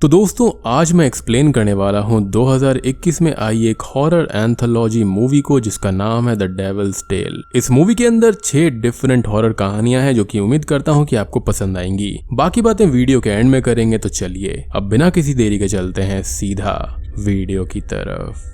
तो दोस्तों आज मैं एक्सप्लेन करने वाला हूँ 2021 में आई एक हॉरर एंथोलॉजी मूवी को जिसका नाम है द डेविल्स टेल। इस मूवी के अंदर 6 डिफरेंट हॉरर कहानियां हैं जो कि उम्मीद करता हूँ कि आपको पसंद आएंगी। बाकी बातें वीडियो के एंड में करेंगे, तो चलिए अब बिना किसी देरी के चलते हैं सीधा वीडियो की तरफ।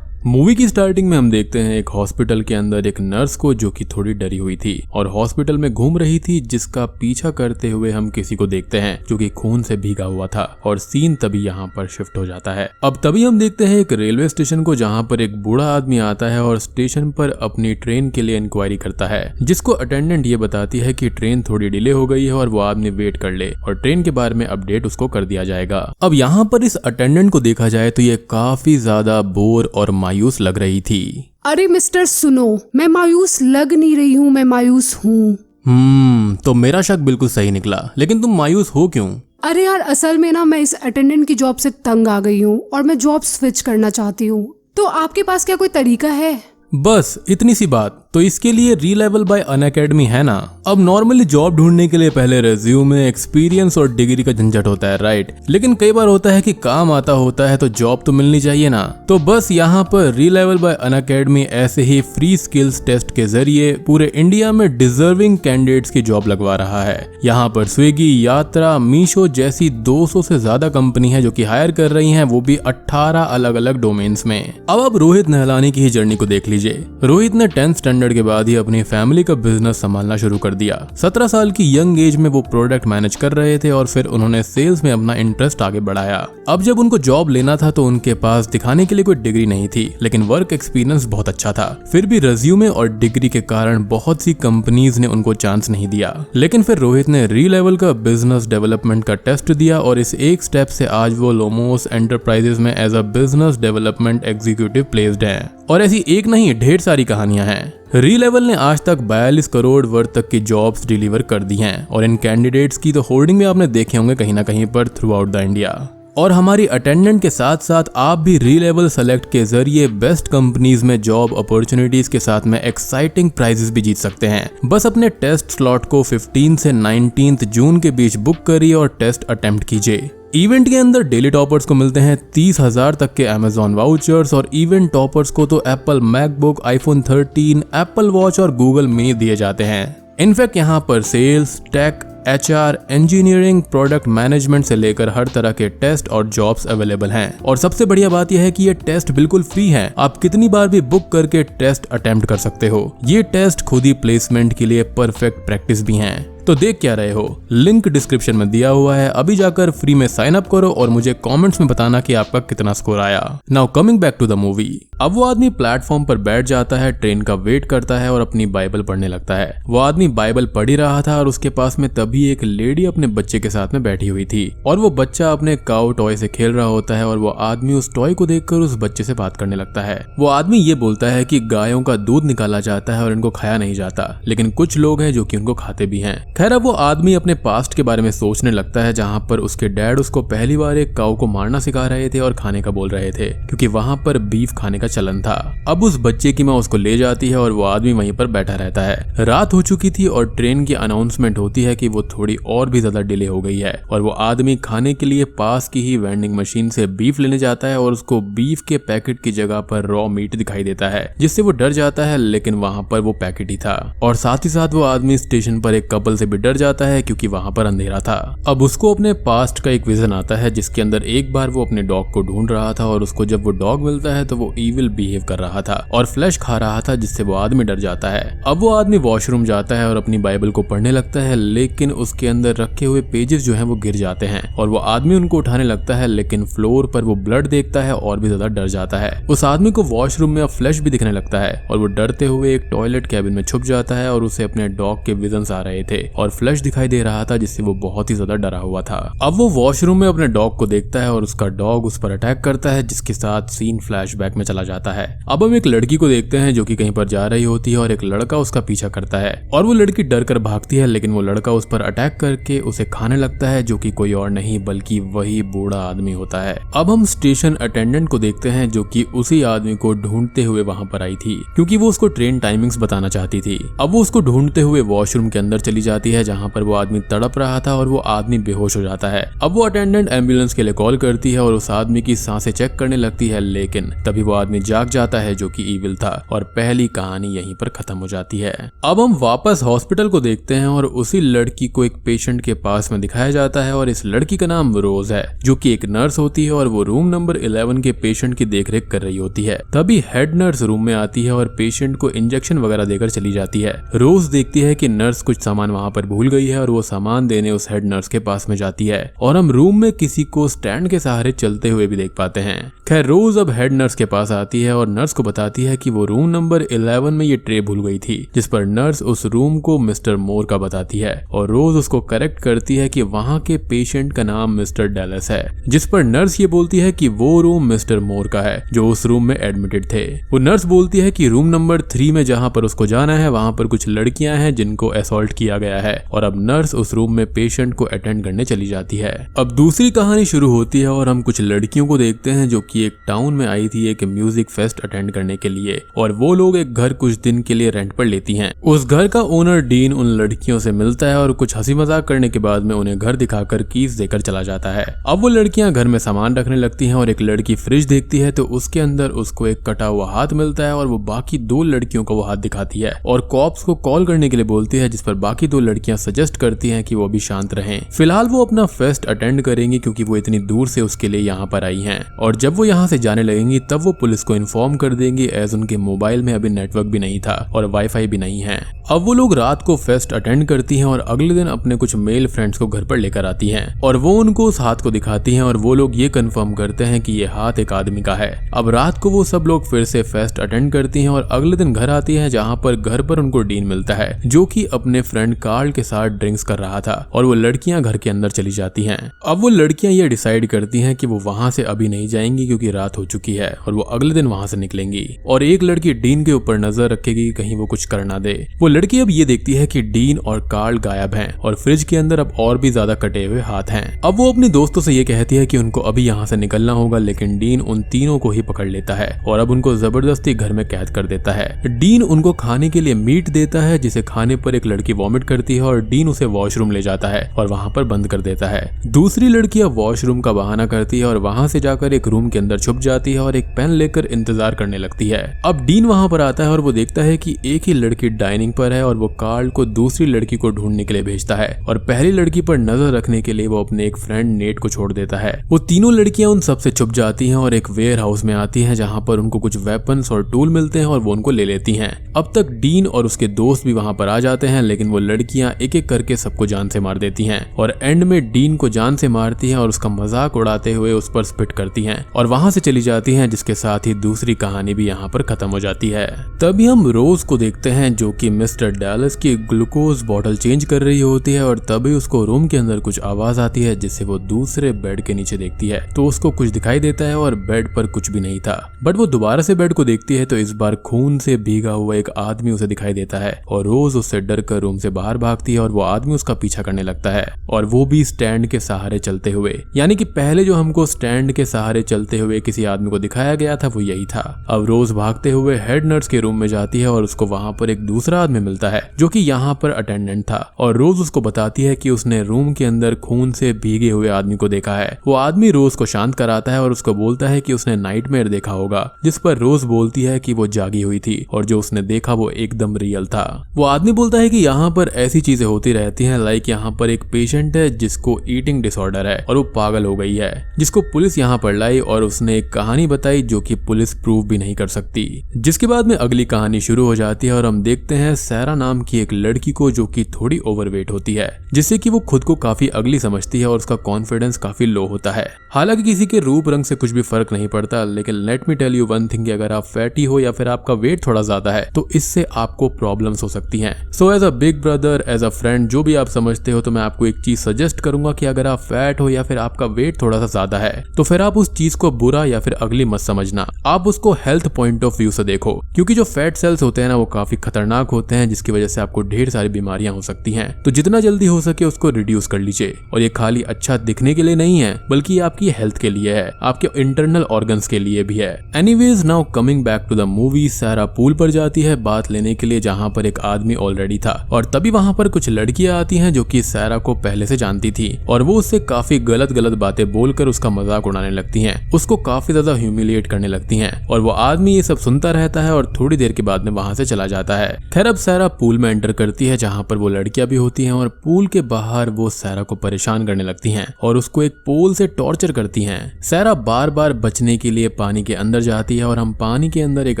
मूवी की स्टार्टिंग में हम देखते हैं एक हॉस्पिटल के अंदर एक नर्स को जो कि थोड़ी डरी हुई थी और हॉस्पिटल में घूम रही थी, जिसका पीछा करते हुए हम किसी को देखते हैं जो कि खून से भीगा हुआ था और सीन तभी यहाँ पर शिफ्ट हो जाता है। अब तभी हम देखते हैं एक रेलवे स्टेशन को जहाँ पर एक बूढ़ा आदमी आता है और स्टेशन पर अपनी ट्रेन के लिए इंक्वायरी करता है, जिसको अटेंडेंट ये बताती है कि ट्रेन थोड़ी डिले हो गई है और वो आदमी वेट कर ले और ट्रेन के बारे में अपडेट उसको कर दिया जाएगा। अब यहाँ पर इस अटेंडेंट को देखा जाए तो ये काफी ज्यादा बोर और मायूस लग रही थी। अरे मिस्टर सुनो, मैं मायूस लग नहीं रही हूँ, मैं मायूस हूँ। तो मेरा शक बिल्कुल सही निकला, लेकिन तुम मायूस हो क्यों? अरे यार, असल में ना मैं इस अटेंडेंट की जॉब से तंग आ गई हूँ और मैं जॉब स्विच करना चाहती हूँ। तो आपके पास क्या कोई तरीका है? बस इतनी सी बात। तो इसके लिए रीलेवल बाय अनअकैडमी है ना। अब नॉर्मली जॉब ढूंढने के लिए पहले रेज्यूमे, एक्सपीरियंस और डिग्री का झंझट होता है, राइट। लेकिन कई बार होता है कि काम आता होता है तो जॉब तो मिलनी चाहिए ना। तो बस यहाँ पर रीलेवल बाय अनअकैडमी ऐसे ही फ्री स्किल्स टेस्ट के जरिए पूरे इंडिया में डिजर्विंग कैंडिडेट्स की जॉब लगवा रहा है। यहाँ पर स्विगी, यात्रा, मीशो जैसी 200 से ज्यादा कंपनी है जो कि हायर कर रही है, वो भी 18 अलग अलग डोमेन्स में। अब रोहित नहलानी की ही जर्नी को देख लीजिए। रोहित ने 10th स्टैंडर्ड के बाद ही अपनी फैमिली का बिजनेस संभालना शुरू कर दिया। 17 साल की यंग एज में वो प्रोडक्ट मैनेज कर रहे थे और फिर उन्होंने सेल्स में अपना इंटरेस्ट आगे बढ़ाया। अब जब उनको जॉब लेना था तो उनके पास दिखाने के लिए कोई डिग्री नहीं थी, लेकिन वर्क एक्सपीरियंस बहुत अच्छा था। फिर भी रेज्यूमे और डिग्री के कारण बहुत सी कंपनीज ने उनको चांस नहीं दिया। लेकिन फिर रोहित ने रीलेवल का बिजनेस डेवलपमेंट का टेस्ट दिया और इस एक स्टेप से आज वो लोमोस एंटरप्राइजेस में as a business development executive placed है। और ऐसी एक नहीं, ढेर सारी कहानियां हैं। रीलेवल ने आज तक 42 करोड़ वर्थ तक की जॉब्स डिलीवर कर दी हैं और इन कैंडिडेट्स की तो होर्डिंग में आपने देखे होंगे कहीं ना कहीं पर थ्रू आउट द इंडिया। और हमारी अटेंडेंट के साथ साथ आप भी रीलेवल सेलेक्ट के जरिए बेस्ट कंपनीज में जॉब अपॉर्चुनिटीज के साथ में एक्साइटिंग प्राइजेस भी जीत सकते हैं। बस अपने टेस्ट स्लॉट को 15 से 19 जून के बीच बुक करिए और टेस्ट अटेम्प्ट कीजिए। इवेंट के अंदर डेली टॉपर्स को मिलते हैं 30,000 तक के Amazon वाउचर्स और इवेंट टॉपर्स को तो Apple MacBook, iPhone 13, Apple Watch और गूगल मीट दिए जाते हैं। इनफैक्ट यहाँ पर sales, tech, HR, engineering, product management से लेकर हर तरह के टेस्ट और जॉब्स अवेलेबल हैं। और सबसे बढ़िया बात यह है कि ये टेस्ट बिल्कुल फ्री है। आप कितनी बार भी बुक करके टेस्ट अटेम्प्ट कर सकते हो। ये टेस्ट खुद ही प्लेसमेंट के लिए परफेक्ट प्रैक्टिस भी हैं। तो देख क्या रहे हो, लिंक डिस्क्रिप्शन में दिया हुआ है, अभी जाकर फ्री में साइन अप करो और मुझे कमेंट्स में बताना कि आपका कितना स्कोर आया। Now coming back to the movie. अब वो आदमी प्लेटफॉर्म पर बैठ जाता है, ट्रेन का वेट करता है और अपनी बाइबल पढ़ने लगता है। वो आदमी बाइबल पढ़ ही रहा था और उसके पास में तभी एक लेडी अपने बच्चे के साथ में बैठी हुई थी और वो बच्चा अपने काउ टॉय से खेल रहा होता है और वो आदमी उस टॉय को देखकर उस बच्चे से बात करने लगता है। वो आदमी ये बोलता है कि गायों का दूध निकाला जाता है और इनको खाया नहीं जाता, लेकिन कुछ लोग हैं जो कि उनको खाते भी हैं। खैर अब वो आदमी अपने पास्ट के बारे में सोचने लगता है, जहाँ पर उसके डैड उसको पहली बार एक काऊ को मारना सिखा रहे थे और खाने का बोल रहे थे, क्योंकि वहाँ पर बीफ खाने का चलन था। अब उस बच्चे की माँ उसको ले जाती है और वो आदमी वहीं पर बैठा रहता है। रात हो चुकी थी और ट्रेन की अनाउंसमेंट होती है कि वो थोड़ी और भी ज्यादा डिले हो गई है और वो आदमी खाने के लिए पास की ही वेंडिंग मशीन से बीफ लेने जाता है और उसको बीफ के पैकेट की जगह पर रॉ मीट दिखाई देता है, जिससे वो डर जाता है, लेकिन वहाँ पर वो पैकेट ही था। और साथ ही साथ वो आदमी स्टेशन पर एक कपल से भी डर जाता है क्योंकि वहां पर अंधेरा था। अब उसको अपने पास्ट का एक विजन आता है जिसके अंदर एक बार वो अपने डॉग को ढूंढ रहा था और उसको जब वो डॉग मिलता है तो वो इविल बिहेव कर रहा था और फ्लैश खा रहा था, जिससे वो आदमी डर जाता है। अब वो आदमी वॉशरूम जाता है और अपनी बाइबल को पढ़ने लगता है, लेकिन उसके अंदर रखे हुए पेजेस जो हैं वो गिर जाते हैं और वो आदमी उनको उठाने लगता है, लेकिन फ्लोर पर वो ब्लड देखता है और भी ज्यादा डर जाता है। उस आदमी को वॉशरूम में अब फ्लैश भी दिखने लगता है और वो डरते हुए एक टॉयलेट कैबिन में छुप जाता है और उसे अपने डॉग के विजन्स आ रहे थे और फ्लैश दिखाई दे रहा था, जिससे वो बहुत ही ज्यादा डरा हुआ था। अब वो वॉशरूम में अपने डॉग को देखता है और उसका डॉग उस पर अटैक करता है, जिसके साथ सीन फ्लैशबैक में चला जाता है। अब हम एक लड़की को देखते हैं जो कि कहीं पर जा रही होती है और एक लड़का उसका पीछा करता है और वो लड़की डर कर भागती है, लेकिन वो लड़का उस पर अटैक करके उसे खाने लगता है, जो कि कोई और नहीं बल्कि वही बूढ़ा आदमी होता है। अब हम स्टेशन अटेंडेंट को देखते हैं जो कि उसी आदमी को ढूंढते हुए वहां पर आई थी, क्योंकि वो उसको ट्रेन टाइमिंग्स बताना चाहती थी। अब वो उसको ढूंढते हुए वॉशरूम के अंदर चली जाती दिखाती है जहाँ पर वो आदमी तड़प रहा था और वो आदमी बेहोश हो जाता है। अब वो अटेंडेंट एम्बुलेंस के लिए कॉल करती है और उस आदमी की सांसें चेक करने लगती है, लेकिन तभी वो आदमी जाग जाता है जो कि ईविल था और पहली कहानी यहीं पर खत्म हो जाती है। अब हम वापस हॉस्पिटल को देखते हैं और उसी लड़की को एक पेशेंट के पास में दिखाया जाता है और इस लड़की का नाम रोज है जो कि एक नर्स होती है और वो रूम नंबर 11 के पेशेंट की देखरेख कर रही होती है। तभी हेड नर्स रूम में आती है और पेशेंट को इंजेक्शन वगैरह देकर चली जाती है। रोज देखती है कि नर्स कुछ सामान वहां पर भूल गई है और वो सामान देने उस हेड नर्स के पास में जाती है और हम रूम में किसी को स्टैंड के सहारे चलते हुए भी देख पाते हैं। खैर रोज अब हेड नर्स के पास आती है और नर्स को बताती है कि वो रूम नंबर 11 में ये ट्रे भूल गई थी, जिस पर नर्स उस रूम को मिस्टर मोर का बताती है और रोज उसको करेक्ट करती है कि वहां के पेशेंट का नाम मिस्टर डेलस है, जिस पर नर्स ये बोलती है कि वो रूम मिस्टर मोर का है जो उस रूम में एडमिटेड थे। वो नर्स बोलती है कि रूम नंबर 3 में जहां पर उसको जाना है वहां पर कुछ लड़कियां हैं जिनको असॉल्ट किया गया है और अब नर्स उस रूम में पेशेंट को अटेंड करने चली जाती है। अब दूसरी कहानी शुरू होती है और हम कुछ लड़कियों को देखते हैं जो कि एक टाउन में आई थी एक म्यूजिक फेस्ट अटेंड करने के लिए और वो लोग एक घर कुछ दिन के लिए रेंट पर लेती हैं। उस घर का ओनर डीन उन लड़कियों से मिलता है और कुछ हंसी मजाक करने के बाद में उन्हें घर दिखाकर कीज देकर चला जाता है। अब वो लड़कियां घर में सामान रखने लगती हैं और एक लड़की फ्रिज देखती है तो उसके अंदर उसको एक कटा हुआ हाथ मिलता है और वो बाकी 2 लड़कियों को वो हाथ दिखाती है और कॉप्स को कॉल करने के लिए बोलती है, जिस पर बाकी 2 लड़कियां सजेस्ट करती हैं कि वो भी शांत रहें। फिलहाल वो अपना फेस्ट अटेंड करेंगी क्योंकि वो इतनी दूर से उसके लिए यहाँ पर आई हैं और जब वो यहाँ से जाने लगेंगी तब वो पुलिस को इन्फॉर्म कर देंगी एज उनके मोबाइल में अभी नेटवर्क भी नहीं था और वाईफाई भी नहीं है। अब वो लोग रात को फेस्ट अटेंड करती हैं और अगले दिन अपने कुछ मेल फ्रेंड्स को घर पर लेकर आती हैं और वो उनको उस हाथ को दिखाती हैं और वो लोग ये कंफर्म करते हैं कि ये हाथ एक आदमी का है। अब रात को वो सब लोग फिर से फेस्ट अटेंड करती हैं और अगले दिन घर आती हैं जहाँ पर घर पर उनको डीन मिलता है जो कि अपने फ्रेंड कार्ल के साथ ड्रिंक्स कर रहा था और वो लड़कियां घर के अंदर चली जाती हैं। अब वो लड़कियां ये डिसाइड करती हैं कि वो वहां से अभी नहीं जाएंगी क्योंकि रात हो चुकी है और वो अगले दिन वहां से निकलेंगी और एक लड़की डीन के ऊपर नजर रखेगी कहीं वो कुछ कर ना दे। वो लड़की अब ये देखती है कि डीन और कार्ल गायब हैं और फ्रिज के अंदर अब और भी ज्यादा कटे हुए हाथ हैं। अब वो अपने दोस्तों से ये कहती है कि उनको अभी यहाँ से निकलना होगा, लेकिन डीन उन तीनों को ही पकड़ लेता है और अब उनको जबरदस्ती घर में कैद कर देता है। डीन उनको खाने के लिए मीट देता है जिसे खाने पर एक लड़की वॉमिट करती है और डीन उसे वॉशरूम ले जाता है और वहां पर बंद कर देता है। दूसरी लड़की अब वॉशरूम का बहाना करती है और वहां से जाकर एक रूम के अंदर छुप जाती है और एक पेन लेकर इंतजार करने लगती है। अब डीन वहां पर आता है और वो देखता है कि एक ही लड़की डाइनिंग पर है और वो कार्ल को दूसरी लड़की को ढूंढने के लिए भेजता है और पहली लड़की पर नजर रखने के लिए वो अपने एक फ्रेंड नेट को छोड़ देता है। वो तीनों लड़कियां उन सबसे छुप जाती हैं और एक वेयर हाउस में आती हैं जहां पर उनको कुछ वेपन्स और टूल मिलते हैं और वो उनको ले लेती हैं। अब तक डीन और उसके दोस्त भी वहां पर आ जाते हैं, लेकिन वो लड़कियां एक एक करके सबको जान से मार देती हैं और एंड में डीन को जान से मारती हैं और उसका मजाक उड़ाते हुए उस पर स्पिट करती हैं और वहां से चली जाती हैं, जिसके साथ ही दूसरी कहानी भी यहाँ पर खत्म हो जाती है। तभी हम रोज को देखते हैं जो कि मिस्टर डेलस की ग्लूकोज बॉटल चेंज कर रही होती है और तभी उसको रूम के अंदर कुछ आवाज आती है जिससे वो दूसरे बेड के नीचे देखती है तो उसको कुछ दिखाई देता है और बेड पर कुछ भी नहीं था। बट वो दोबारा से बेड को देखती है तो इस बार खून से भीगा हुआ एक आदमी उसे दिखाई देता है और रोज उससे डर कर रूम से बाहर भागती है और वो आदमी उसका पीछा करने लगता है और वो भी स्टैंड के सहारे चलते हुए। यानी कि पहले जो हमको स्टैंड के सहारे चलते हुए किसी आदमी को दिखाया गया था वो यही था। अब रोज भागते हुए हेड नर्स के रूम में जाती है और उसको वहां पर एक दूसरा आदमी मिलता है जो कि यहाँ पर अटेंडेंट था और रोज उसको बताती है कि उसने रूम के अंदर खून से भीगे हुए आदमी को देखा है। वो आदमी रोज को शांत कराता है और उसको बोलता है कि उसने नाइटमेयर देखा होगा, जिस पर रोज बोलती है कि वो जागी हुई थी और जो उसने देखा वो एकदम रियल था। वो आदमी बोलता है कि यहाँ पर ऐसी चीजें होती रहती हैं, लाइक यहाँ पर एक पेशेंट है जिसको ईटिंग डिसऑर्डर है और वो पागल हो गई है, जिसको पुलिस यहाँ पर लाई और उसने एक कहानी बताई जो कि पुलिस प्रूव भी नहीं कर सकती। जिसके बाद में अगली कहानी शुरू हो जाती है और हम देखते हैं सैरा नाम की एक लड़की को जो कि थोड़ी ओवरवेट होती है, जिससे कि वो खुद को काफी अगली समझती है और उसका कॉन्फिडेंस काफी लो होता है। हालांकि किसी के रूप रंग से कुछ भी फर्क नहीं पड़ता, लेकिन let me tell you one thing, अगर आप फैटी हो या फिर आपका वेट थोड़ा ज्यादा है तो इससे आपको प्रॉब्लम्स हो सकती हैं। So as a big brother, as a friend, जो भी आप समझते हो, तो मैं आपको एक चीज सजेस्ट करूंगा कि अगर आप फैट हो या फिर आपका वेट थोड़ा सा ज्यादा है तो फिर आप उस चीज को बुरा या फिर अगली मत समझना, आप उसको हेल्थ पॉइंट ऑफ व्यू से देखो, क्योंकि जो फैट सेल्स होते हैं ना वो काफी खतरनाक होते हैं, जिसकी वजह से आपको ढेर सारी बीमारियां हो सकती हैं। तो जितना जल्दी हो सके उसको रिड्यूस कर लीजिए। और ये खाली अच्छा दिखने के लिए नहीं है बल्कि आपकी हेल्थ के लिए है, आपके इंटरनल ऑर्गन्स के लिए भी है। Anyways, now coming back to the movie, Saira pool पर जाती है बात लेने के लिए जहाँ पर एक आदमी ऑलरेडी था और तभी वहाँ वहाँ पर कुछ लड़कियां आती हैं जो कि सैरा को पहले से जानती थी और वो उससे काफी गलत गलत बातें बोलकर उसका मजाक उड़ाने लगती हैं, उसको काफी ज्यादा ह्यूमिलिएट करने लगती हैं और वो आदमी ये सब सुनता रहता है और थोड़ी देर के बाद में वहां से चला जाता है। खैर अब सैरा पूल में एंटर करती है जहाँ पर वो लड़कियां भी होती हैं और पूल के बाहर वो सैरा को परेशान करने लगती हैं और उसको एक पोल से टॉर्चर करती हैं। सैरा बार बार बचने के लिए पानी के अंदर जाती है और हम पानी के अंदर एक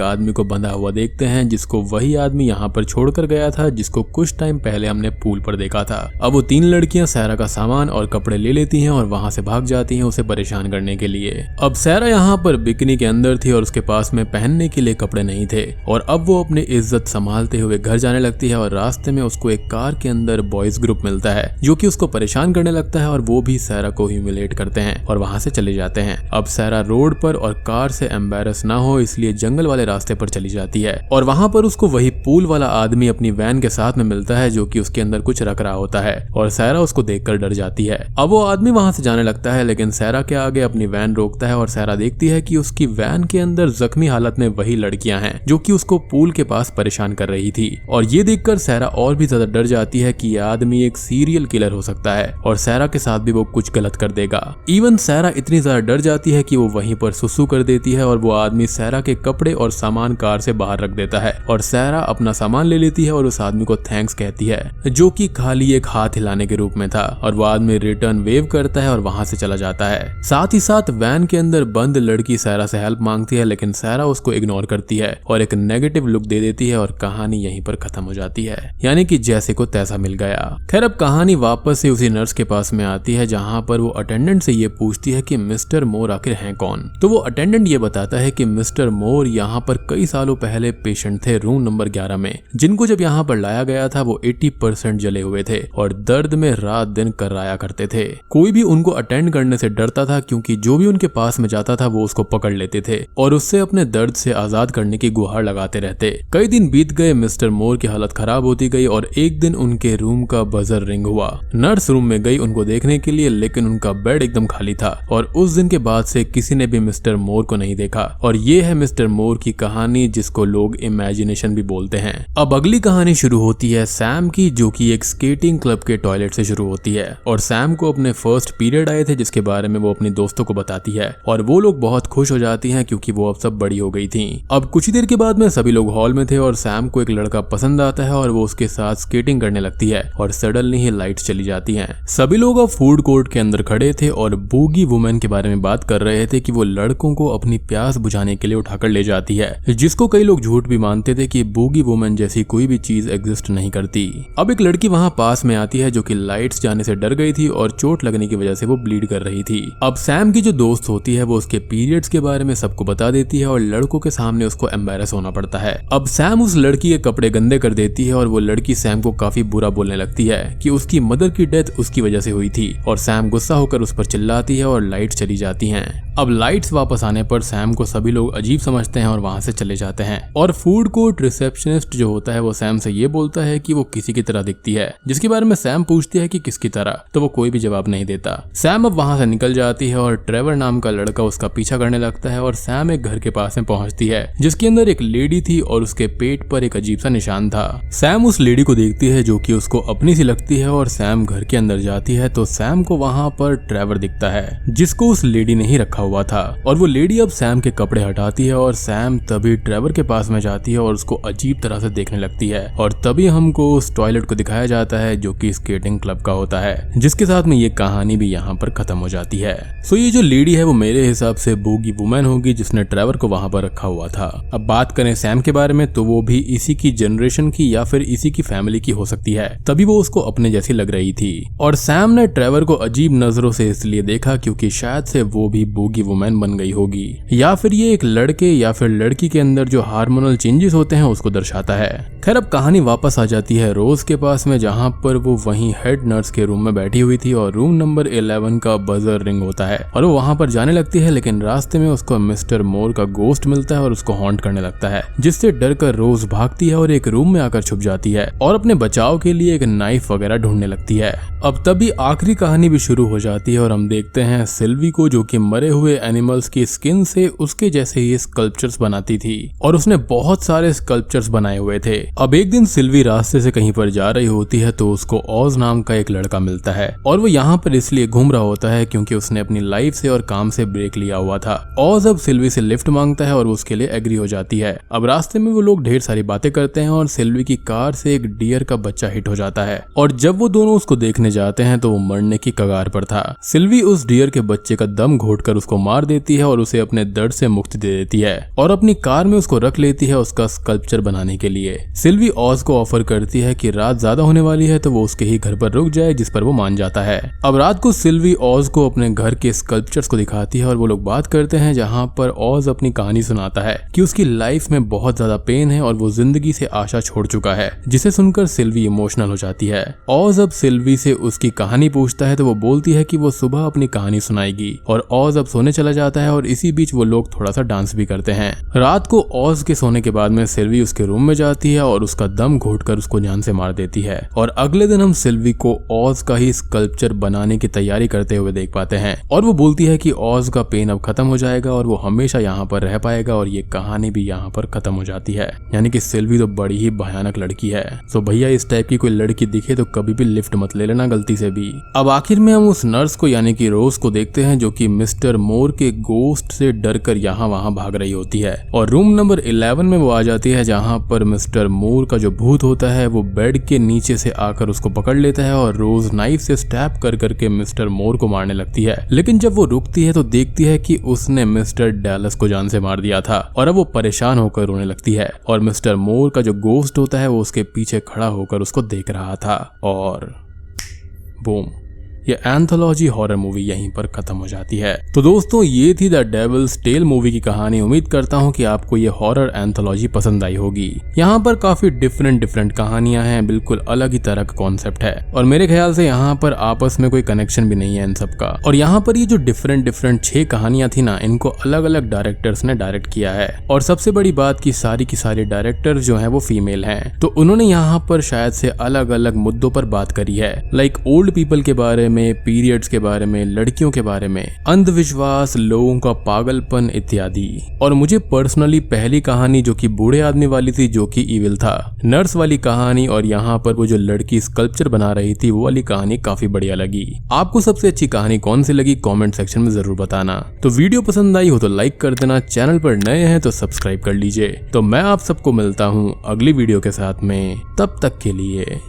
आदमी को बंधा हुआ देखते हैं जिसको वही आदमी यहाँ पर छोड़कर गया था जिसको कुछ टाइम पहले हमने पूल पर देखा था। अब वो 3 लड़कियां सैरा का सामान और कपड़े ले लेती हैं और वहां से भाग जाती हैं उसे परेशान करने के लिए। अब सैरा यहाँ पर बिकनी के अंदर थी और उसके पास में पहनने के लिए कपड़े नहीं थे और अब वो अपनी इज्जत संभालते हुए घर जाने लगती है और रास्ते में उसको एक कार के अंदर बॉयज ग्रुप मिलता है जो कि उसको परेशान करने लगता है और वो भी सैरा को ह्यूमिलेट करते हैं और वहां से चले जाते हैं। अब सैरा रोड पर और कार से एम्बेरस ना हो इसलिए जंगल वाले रास्ते पर चली जाती है और वहां पर उसको वही पूल वाला आदमी अपनी वैन के साथ में मिलता है जो कि उसके अंदर कुछ रख रहा होता है और सैरा उसको देखकर डर जाती है। अब वो आदमी वहां से जाने लगता है लेकिन सैरा के आगे अपनी वैन रोकता है और सैरा देखती है कि उसकी वैन के अंदर जख्मी हालत में वही लड़कियां हैं जो कि उसको पूल के पास परेशान कर रही थी और ये देखकर सैरा और भी ज्यादा डर जाती है कि ये आदमी एक सीरियल किलर हो सकता है और सैरा के साथ भी वो कुछ गलत कर देगा। इवन सैरा इतनी ज्यादा डर जाती है कि वो वहीं पर सुसु कर देती है और वो आदमी सैरा के कपड़े और सामान कार से बाहर रख देता है और सैरा अपना सामान ले लेती है और उस आदमी को थैंक्स कहती है जो कि खाली एक हाथ हिलाने के रूप में था और वो आदमी रिटर्न वेव करता है और वहां से चला जाता है। साथ ही साथ वैन के अंदर बंद लड़की सैरा से हेल्प मांगती है लेकिन सैरा उसको इग्नोर करती है और एक नेगेटिव लुक दे देती है और कहानी यहीं पर खत्म हो जाती है, यानी कि जैसे को तैसा मिल गया। खैर अब कहानी वापस से उसी नर्स के पास में आती है जहाँ पर वो अटेंडेंट से ये पूछती है कि मिस्टर मोर आखिर हैं कौन। तो वो अटेंडेंट ये बताता है कि मिस्टर मोर यहाँ पर कई सालों पहले पेशेंट थे रूम नंबर 11 में जिनको जब यहाँ पर लाया गया था वो 80% जले हुए थे और दर्द में रात दिन कर्राया करते थे। कोई भी उनको अटेंड करने से डरता था क्योंकि जो भी उनके पास में जाता था वो उसको पकड़ लेते थे और उससे अपने दर्द से आजाद करने की गुहार लगाते रहते। कई दिन बीत गए, मिस्टर मोर की हालत खराब होती गई और एक दिन उनके रूम का बजर रिंग हुआ। नर्स रूम में गई उनको देखने के लिए लेकिन उनका बेड एकदम खाली था और उस दिन के बाद से किसी ने भी मिस्टर मोर को नहीं देखा और ये है मिस्टर मोर की कहानी जिसको लोग इमेजिनेशन भी बोलते हैं। अब अगली कहानी शुरू होती है सैम की जो कि एक स्केटिंग क्लब के टॉयलेट से शुरू होती है और सैम को अपने फर्स्ट पीरियड आए थे जिसके बारे में वो अपने दोस्तों को बताती है और वो लोग बहुत खुश हो जाती हैं क्योंकि वो अब सब बड़ी हो गई थी। अब कुछ ही देर के बाद में सभी लोग हॉल में थे और सैम को एक लड़का पसंद आता है और वो उसके साथ स्केटिंग करने लगती है और सडनली ही लाइट्स चली जाती हैं। सभी लोग अब फूड कोर्ट के अंदर खड़े थे और बूगी वुमेन के बारे में बात कर रहे थे कि वो लड़कों को अपनी प्यास बुझाने के लिए उठाकर ले जाती है, जिसको कई लोग झूठ भी मानते थे कि बूगी वुमेन जैसी कोई भी चीज एग्जिस्ट नहीं करती। अब एक लड़की वहां पास में आती है जो कि लाइट्स जाने से डर गई थी और चोट लगने की वजह से वो ब्लीड कर रही थी। अब सैम की जो दोस्त होती है वो उसके पीरियड्स के बारे में सबको बता देती है और लड़कों के सामने उसको एम्बैरस होना पड़ता है। अब सैम उस लड़की के कपड़े गंदे कर देती है और वो लड़की सैम को काफी बुरा बोलने लगती है कि उसकी मदर की डेथ उसकी वजह से हुई थी और सैम गुस्सा होकर उस पर चिल्लाती है और लाइट चली जाती हैं। अब लाइट्स वापस आने पर सैम को सभी लोग अजीब समझते हैं और वहां से चले जाते हैं और फूड कोर्ट रिसेप्शनिस्ट जो होता है वो सैम से ये बोलता है कि वो किसी की तरह दिखती है, जिसके बारे में सैम पूछती है कि किसकी तरह, तो वो कोई भी जवाब नहीं देता। सैम अब वहां से निकल जाती है और ट्रेवर नाम का लड़का उसका पीछा करने लगता है और सैम एक घर के पास में पहुंचती है जिसके अंदर एक लेडी थी और उसके पेट पर एक अजीब सा निशान था। सैम उस लेडी को देखती है जो कि उसको अपनी सी लगती है और सैम घर के अंदर जाती है तो सैम को वहां पर ट्रेवर दिखता है जिसको उस लेडी ने ही रखा हुआ था और वो लेडी अब सैम के कपड़े हटाती है और सैम तभी ट्रेवर के पास में जाती है और उसको अजीब तरह से देखने लगती है और तभी हमको उस टॉयलेट को दिखाया जाता है जो कि स्केटिंग क्लब का होता है, जिसके साथ में ये कहानी भी यहाँ पर खत्म हो जाती है। सो ये जो लेडी है वो मेरे हिसाब से बूगी वुमेन होगी जिसने ट्रेवर को वहां पर रखा हुआ था। अब बात करें सैम के बारे में तो वो भी इसी की जनरेशन की या फिर इसी की फैमिली की हो सकती है, तभी वो उसको अपने जैसी लग रही थी और सैम ने ट्रेवर को अजीब नजरों से इसलिए देखा क्योंकि शायद से वो भी बूगी वुमेन बन गई होगी या फिर ये एक लड़के या फिर लड़की के अंदर जो हार्मोनल चेंजेस होते हैं उसको दर्शाता है। खैर अब कहानी वापस आ जाती है रोज के पास में जहाँ पर वो वहीं हेड नर्स के रूम में बैठी हुई थी और रूम नंबर 11 का बजर रिंग होता है और वो वहां पर जाने लगती है लेकिन रास्ते में उसको मिस्टर मोर का गोस्ट मिलता है और उसको हॉन्ट करने लगता है, जिससे डर कर रोज भागती है और एक रूम में आकर छुप जाती है और अपने बचाव के लिए एक नाइफ वगैरह ढूंढने लगती है। अब तभी आखिरी कहानी भी शुरू हो जाती है और हम देखते हैं सिल्वी को जो कि मरे हुए एनिमल्स की स्किन से उसके जैसे ही स्कल्पचर्स बनाती थी और उसने बहुत सारे स्कल्पचर्स बनाए हुए थे। अब एक दिन सिल्वी रास्ते से कहीं पर जा रही होती है तो उसको ऑज नाम का एक लड़का मिलता है और वो यहाँ पर इसलिए घूम रहा होता है क्योंकि उसने अपनी लाइफ से और काम से ब्रेक लिया हुआ था। ऑज अब सिल्वी से लिफ्ट मांगता है और वो उसके लिए एग्री हो जाती है। अब रास्ते में वो लोग ढेर सारी बातें करते हैं और सिल्वी की कार से एक डियर का बच्चा हिट हो जाता है और जब वो दोनों उसको देखने जाते हैं तो वो मरने की कगार पर था। सिल्वी उस डियर के बच्चे का दम घोटकर उसको मार देती है और उसे अपने दर्द से मुक्ति दे देती है और अपनी कार में उसको रख लेती है उसका स्कल्पचर बनाने के लिए। सिल्वी ऑज को ऑफर करती है कि रात ज्यादा होने वाली है तो वो उसके ही घर पर रुक जाए, जिस पर वो मान जाता है। अब रात को सिल्वी ऑज को अपने घर के स्कल्पचर्स को दिखाती है और वो लोग बात करते हैं, जहाँ पर ऑज अपनी कहानी सुनाता है कि उसकी लाइफ में बहुत ज्यादा पेन है और वो जिंदगी से आशा छोड़ चुका है, जिसे सुनकर सिल्वी इमोशनल हो जाती है। ऑज अब सिल्वी से उसकी कहानी पूछता है तो वो बोलती है कि वो सुबह अपनी कहानी सुनाएगी और ऑज अब सोने चला जाता है और इसी बीच वो लोग थोड़ा सा डांस भी करते हैं। रात को ऑज के सोने के बाद में सिल्वी उसके रूम में जाती है और उसका दम घोटकर उसको जान से मार देती है और अगले दिन हम सिल्वी को ऑज का ही स्कल्पचर बनाने की तैयारी करते हुए देख पाते हैं और वो बोलती है कि ऑज का पेन अब खत्म हो जाएगा और वो हमेशा यहाँ पर रह पाएगा और ये कहानी भी यहाँ पर खत्म हो जाती है। यानी कि सिल्वी तो बड़ी ही भयानक लड़की है। तो भैया इस टाइप की कोई लड़की दिखे तो कभी भी लिफ्ट मत ले लेना गलती से भी। अब आखिर में हम उस नर्स को यानी कि रोज को देखते हैं जो कि मिस्टर मोर के गोस्ट से डरकर यहाँ वहाँ भाग रही होती है और रूम नंबर 11 में वो आ जाती है, जहाँ पर मिस्टर मोर का जो भूत होता है वो बेड के नीचे से आकर उसको पकड़ लेता है और रोज नाइफ से स्टैब कर करके मिस्टर मोर को मारने लगती है। लेकिन जब वो रुकती है तो देखती है कि उसने मिस्टर डैलस को जान से मार दिया था और अब वो परेशान होकर रोने लगती है और मिस्टर मोर का जो गोस्ट होता है वो उसके पीछे खड़ा होकर उसको देख रहा था और बूम, ये एंथोलॉजी हॉरर मूवी यहीं पर खत्म हो जाती है। तो दोस्तों ये थी द डेविल्स टेल मूवी की कहानी। उम्मीद करता हूँ कि आपको ये हॉरर एंथोलॉजी पसंद आई होगी। यहाँ पर काफी डिफरेंट कहानियां हैं, बिल्कुल अलग ही तरह का कॉन्सेप्ट है और मेरे ख्याल से यहाँ पर आपस में कोई कनेक्शन भी नहीं है इन सब का। और यहाँ पर ये जो डिफरेंट 6 कहानियां थी ना, इनको अलग अलग डायरेक्टर्स ने डायरेक्ट किया है और सबसे बड़ी बात की सारी डायरेक्टर जो है वो फीमेल है। तो उन्होंने यहाँ पर शायद से अलग अलग मुद्दों पर बात करी है, लाइक ओल्ड पीपल के बारे में, पीरियड्स के बारे में, लड़कियों के बारे में, अंधविश्वास, लोगों का पागलपन इत्यादि। और मुझे पर्सनली पहली कहानी जो कि बूढ़े आदमी वाली थी जो कि इविल था, नर्स वाली कहानी और यहाँ पर वो जो लड़की स्कल्पचर बना रही थी वो वाली कहानी काफी बढ़िया लगी। आपको सबसे अच्छी कहानी कौन सी लगी कमेंट सेक्शन में जरूर बताना। तो वीडियो पसंद आई हो तो लाइक कर देना, चैनल पर नए हैं तो सब्सक्राइब कर लीजिए। तो मैं आप सबको मिलता हूँ अगली वीडियो के साथ में, तब तक के लिए